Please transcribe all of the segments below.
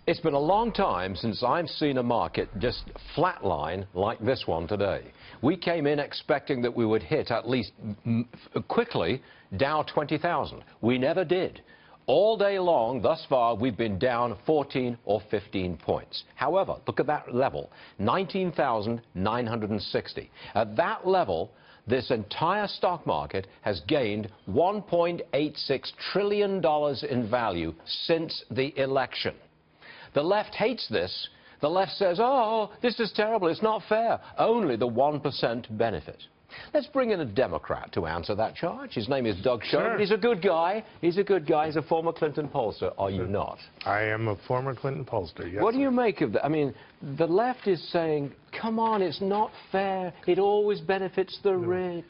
It's been a long time since I've seen a market just flatline like this one today. We came in expecting that we would hit at least quickly Dow 20,000. We never did. All day long, thus far, we've been down 14 or 15 points. However, look at that level, 19,960. At that level, this entire stock market has gained $1.86 trillion in value since the election. The left hates this. The left says, oh, this is terrible, it's not fair. Only the 1% benefit. Let's bring in a Democrat to answer that charge. His name is Doug Schoen. Sure. He's a good guy. He's a good guy. He's a former Clinton pollster. Are you not? I am a former Clinton pollster, yes. What do you make of that? I mean, the left is saying, come on, it's not fair. It always benefits the rich.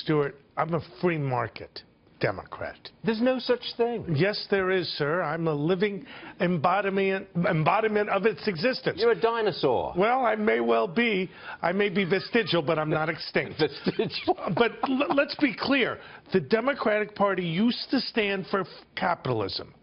Stuart, I'm a free market Democrat. There's no such thing. Yes, there is, sir. I'm a living embodiment of its existence. You're a dinosaur. Well, I may well be. I may be vestigial, but I'm not extinct. Vestigial. But let's be clear. The Democratic Party used to stand for capitalism.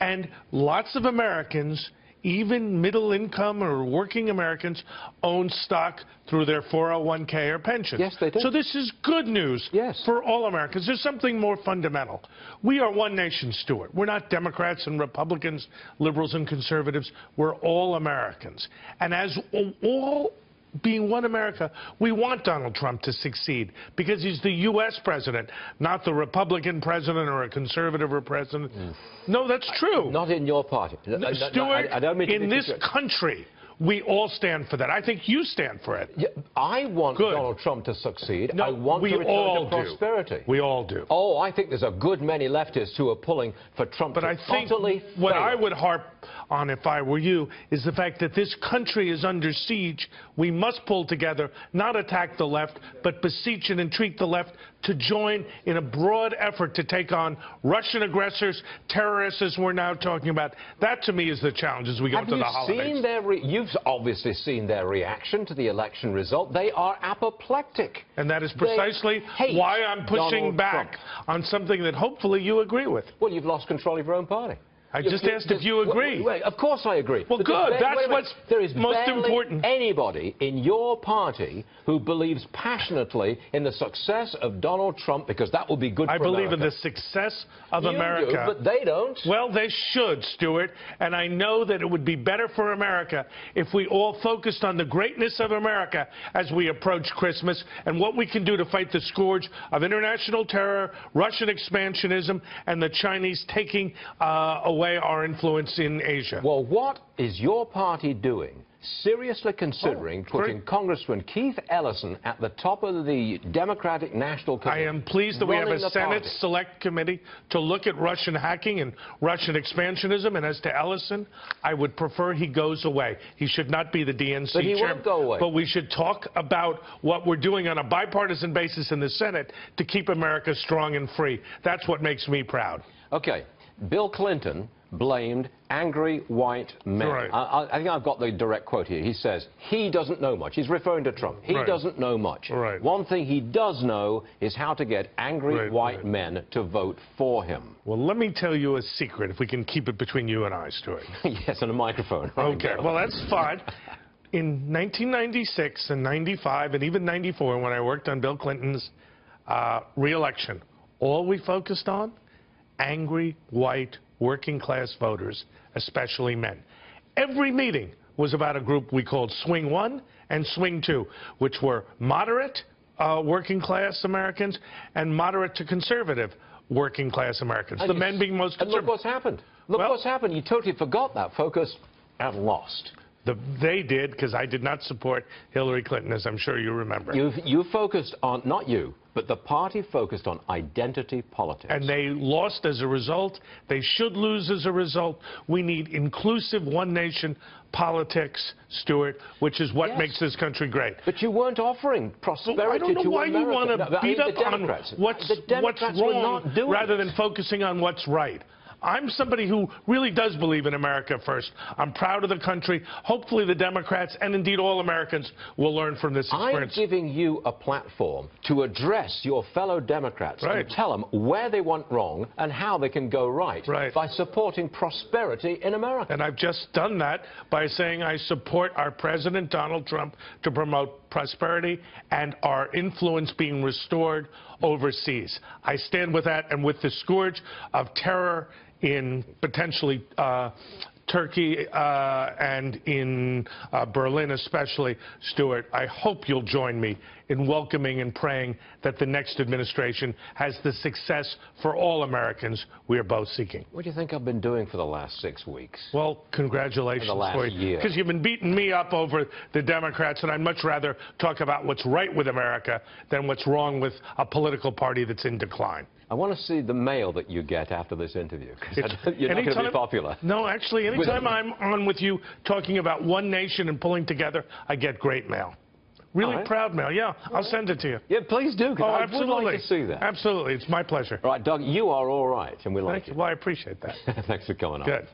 And lots of Americans, even middle income or working Americans, own stock through their 401k or pension. Yes, they do. So this is good news for all Americans. There's something more fundamental. We are one nation, Stuart. We're not Democrats and Republicans, liberals and conservatives. We're all Americans. And as all being one America, we want Donald Trump to succeed because he's the U.S. president, not the Republican president or a conservative or president. No, that's true. Not in your party. Stuart, I don't mean to in this country, we all stand for that. I think you stand for it. Yeah, I want Donald Trump to succeed. No, I want to return to prosperity. We all do. Oh, I think there's a good many leftists who are pulling for Trump to utterly fail. What I would harp on if I were you is the fact that this country is under siege. We must pull together, not attack the left, but beseech and entreat the left to join in a broad effort to take on Russian aggressors, terrorists, as we're now talking about. That, to me, is the challenge as we go into the holidays. You've obviously seen their reaction to the election result. They are apoplectic. And that is precisely why I'm pushing back on something that hopefully you agree with. Well, you've lost control of your own party. I just asked if you agree. Wait, of course I agree. Well, good. That's what's most important. Anybody in your party who believes passionately in the success of Donald Trump, because that will be good for America. I believe in the success of America. You do, but they don't. Well, they should, Stuart. And I know that it would be better for America if we all focused on the greatness of America as we approach Christmas and what we can do to fight the scourge of international terror, Russian expansionism, and the Chinese taking away our influence in Asia. Well, what is your party doing? Seriously considering putting Congressman Keith Ellison at the top of the Democratic National Committee. I am pleased that we have a Senate Select Committee to look at Russian hacking and Russian expansionism. And as to Ellison, I would prefer he goes away. He should not be the DNC chair. But he won't go away. But we should talk about what we're doing on a bipartisan basis in the Senate to keep America strong and free. That's what makes me proud. Okay. Bill Clinton blamed angry white men. Right. I think I've got the direct quote here. He says, he doesn't know much. He's referring to Trump. He doesn't know much. Right. One thing he does know is how to get angry white men to vote for him. Well, let me tell you a secret, if we can keep it between you and I, Stuart. Yes, and a microphone. Okay, well, that's fine. In 1996 and 95 and even 94, when I worked on Bill Clinton's re-election, all we focused on? Angry, white, working-class voters, especially men. Every meeting was about a group we called Swing 1 and Swing 2, which were moderate working-class Americans and moderate to conservative working-class Americans. The men being most conservative. And look what's happened. Look what's happened. You totally forgot that focus and lost. They did, because I did not support Hillary Clinton, as I'm sure you remember. You focused on, not you, but the party focused on identity politics. And they lost as a result. They should lose as a result. We need inclusive one-nation politics, Stuart, which is what makes this country great. But you weren't offering prosperity to America. I don't know why you want to beat up on what's wrong rather than focusing on what's right. I'm somebody who really does believe in America first. I'm proud of the country. Hopefully the Democrats and indeed all Americans will learn from this experience. I'm giving you a platform to address your fellow Democrats and tell them where they went wrong and how they can go right by supporting prosperity in America. And I've just done that by saying I support our President Donald Trump to promote prosperity and our influence being restored overseas. I stand with that, and with the scourge of terror in potentially Turkey and in Berlin especially, Stuart, I hope you'll join me in welcoming and praying that the next administration has the success for all Americans we are both seeking. What do you think I've been doing for the last 6 weeks? Well, congratulations. For the last year. Because you've been beating me up over the Democrats, and I'd much rather talk about what's right with America than what's wrong with a political party that's in decline. I want to see the mail that you get after this interview, because you're not going to be popular. No, actually, anytime I'm on with you talking about one nation and pulling together, I get great mail. Really proud mail. Yeah, I'll send it to you. Yeah, please do, because I would like to see that. Absolutely. It's my pleasure. All right, Doug, you are all right, and we like you. Well, I appreciate that. Thanks for coming on. Good.